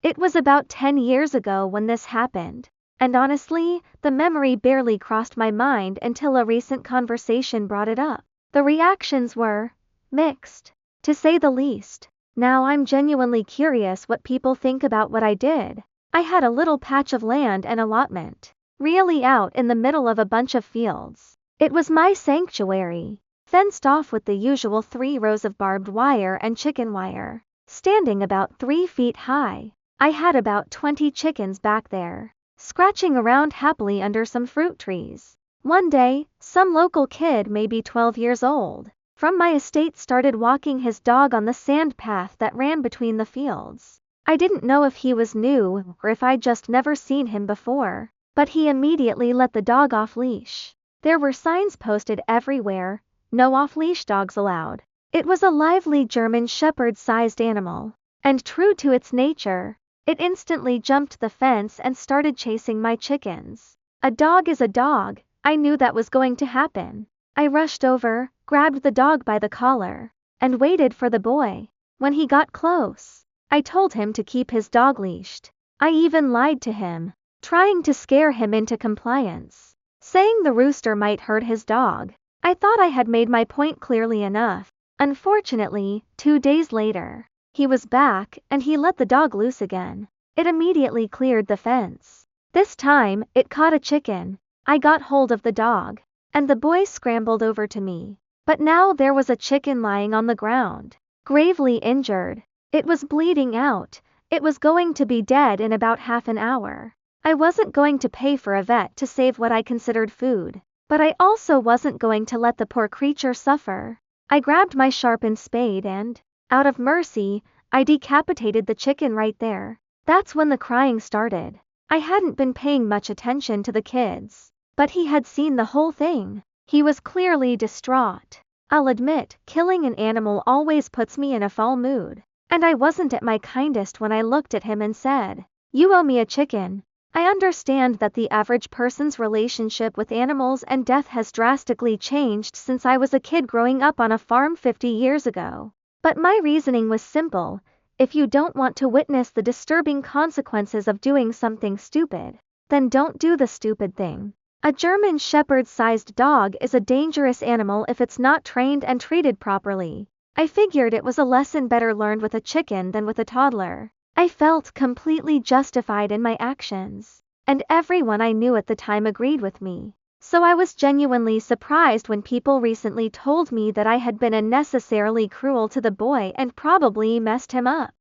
It was about 10 years ago when this happened. And honestly, the memory barely crossed my mind until a recent conversation brought it up. The reactions were mixed, to say the least. Now I'm genuinely curious what people think about what I did. I had a little patch of land and allotment, really out in the middle of a bunch of fields. It was my sanctuary, fenced off with the usual 3 rows of barbed wire and chicken wire, standing about 3 feet high. I had about 20 chickens back there, scratching around happily under some fruit trees. One day, some local kid, maybe 12 years old, from my estate started walking his dog on the sand path that ran between the fields. I didn't know if he was new or if I'd just never seen him before, but he immediately let the dog off leash. There were signs posted everywhere, no off-leash dogs allowed. It was a lively German Shepherd-sized animal, and true to its nature, it instantly jumped the fence and started chasing my chickens. A dog is a dog, I knew that was going to happen. I rushed over, grabbed the dog by the collar, and waited for the boy. When he got close, I told him to keep his dog leashed. I even lied to him, trying to scare him into compliance, saying the rooster might hurt his dog. I thought I had made my point clearly enough. Unfortunately, 2 days later, he was back and he let the dog loose again. It immediately cleared the fence. This time, it caught a chicken. I got hold of the dog, and the boy scrambled over to me. But now there was a chicken lying on the ground, gravely injured. It was bleeding out. It was going to be dead in about half an hour. I wasn't going to pay for a vet to save what I considered food, but I also wasn't going to let the poor creature suffer. I grabbed my sharpened spade and, out of mercy, I decapitated the chicken right there. That's when the crying started. I hadn't been paying much attention to the kids, but he had seen the whole thing. He was clearly distraught. I'll admit, killing an animal always puts me in a foul mood, and I wasn't at my kindest when I looked at him and said, "You owe me a chicken." I understand that the average person's relationship with animals and death has drastically changed since I was a kid growing up on a farm 50 years ago. But my reasoning was simple: if you don't want to witness the disturbing consequences of doing something stupid, then don't do the stupid thing. A German Shepherd-sized dog is a dangerous animal if it's not trained and treated properly. I figured it was a lesson better learned with a chicken than with a toddler. I felt completely justified in my actions, and everyone I knew at the time agreed with me. So I was genuinely surprised when people recently told me that I had been unnecessarily cruel to the boy and probably messed him up.